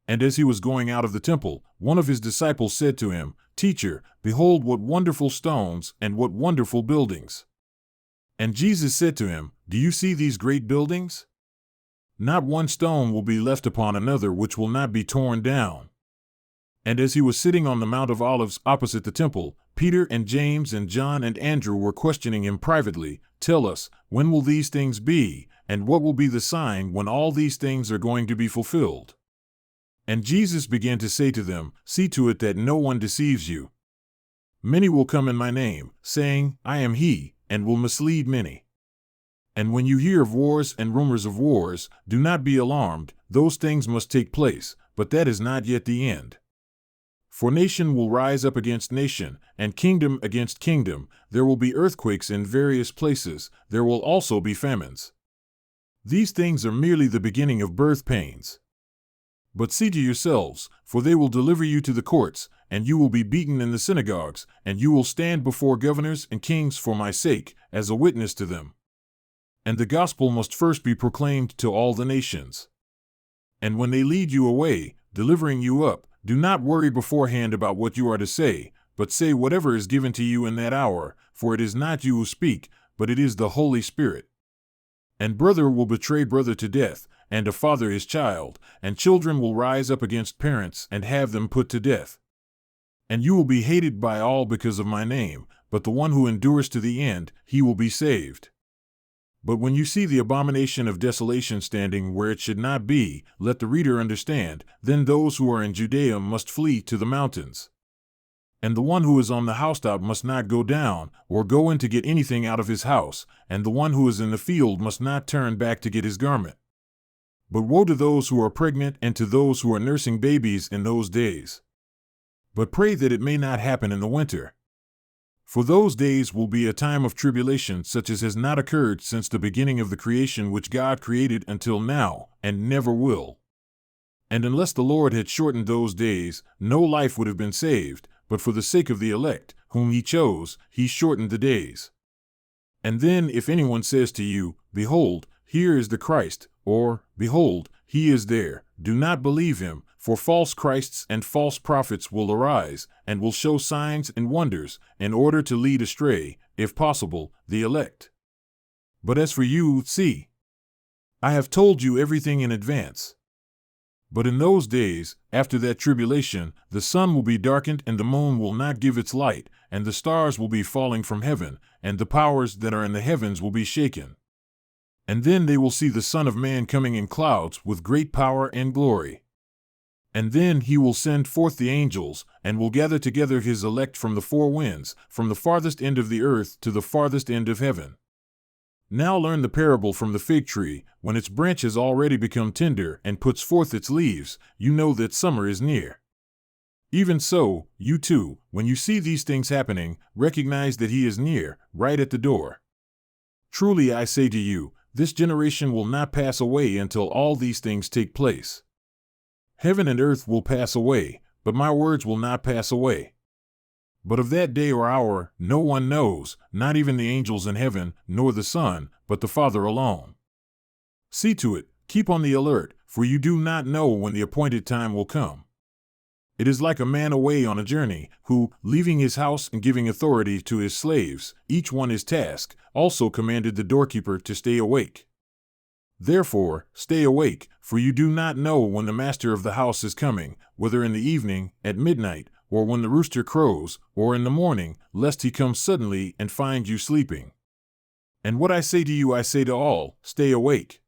And as he was going out of the temple, one of his disciples said to him, "Teacher, behold what wonderful stones and what wonderful buildings." And Jesus said to him, "Do you see these great buildings? Not one stone will be left upon another which will not be torn down." And as he was sitting on the Mount of Olives opposite the temple, Peter and James and John and Andrew were questioning him privately, "Tell us, when will these things be, and what will be the sign when all these things are going to be fulfilled?" And Jesus began to say to them, "See to it that no one deceives you. Many will come in my name, saying, 'I am he,' and will mislead many. And when you hear of wars and rumors of wars, do not be alarmed. Those things must take place, but that is not yet the end. For nation will rise up against nation, and kingdom against kingdom. There will be earthquakes in various places. There will also be famines. These things are merely the beginning of birth pains. But see to yourselves, for they will deliver you to the courts, and you will be beaten in the synagogues, and you will stand before governors and kings for my sake, as a witness to them. And the gospel must first be proclaimed to all the nations. And when they lead you away, delivering you up, do not worry beforehand about what you are to say, but say whatever is given to you in that hour, for it is not you who speak, but it is the Holy Spirit. And brother will betray brother to death, and a father his child, and children will rise up against parents and have them put to death. And you will be hated by all because of my name, but the one who endures to the end, he will be saved. But when you see the abomination of desolation standing where it should not be, let the reader understand, then those who are in Judea must flee to the mountains. And the one who is on the housetop must not go down, or go in to get anything out of his house, and the one who is in the field must not turn back to get his garment. But woe to those who are pregnant and to those who are nursing babies in those days. But pray that it may not happen in the winter. For those days will be a time of tribulation such as has not occurred since the beginning of the creation which God created until now, and never will. And unless the Lord had shortened those days, no life would have been saved, but for the sake of the elect, whom he chose, he shortened the days. And then if anyone says to you, 'Behold, here is the Christ,' or, 'Behold, he is there,' do not believe him, for false Christs and false prophets will arise, and will show signs and wonders, in order to lead astray, if possible, the elect. But as for you, see, I have told you everything in advance. But in those days, after that tribulation, the sun will be darkened and the moon will not give its light, and the stars will be falling from heaven, and the powers that are in the heavens will be shaken. And then they will see the Son of Man coming in clouds with great power and glory. And then he will send forth the angels, and will gather together his elect from the four winds, from the farthest end of the earth to the farthest end of heaven. Now learn the parable from the fig tree. When its branch has already become tender and puts forth its leaves, you know that summer is near. Even so, you too, when you see these things happening, recognize that he is near, right at the door. Truly I say to you, this generation will not pass away until all these things take place. Heaven and earth will pass away, but my words will not pass away. But of that day or hour no one knows, not even the angels in heaven, nor the Son, but the Father alone. See to it, keep on the alert, for you do not know when the appointed time will come. It is like a man away on a journey, who, leaving his house and giving authority to his slaves, each one his task, also commanded the doorkeeper to stay awake. Therefore, stay awake, for you do not know when the master of the house is coming, whether in the evening, at midnight, or when the rooster crows, or in the morning, lest he come suddenly and find you sleeping. And what I say to you I say to all, stay awake.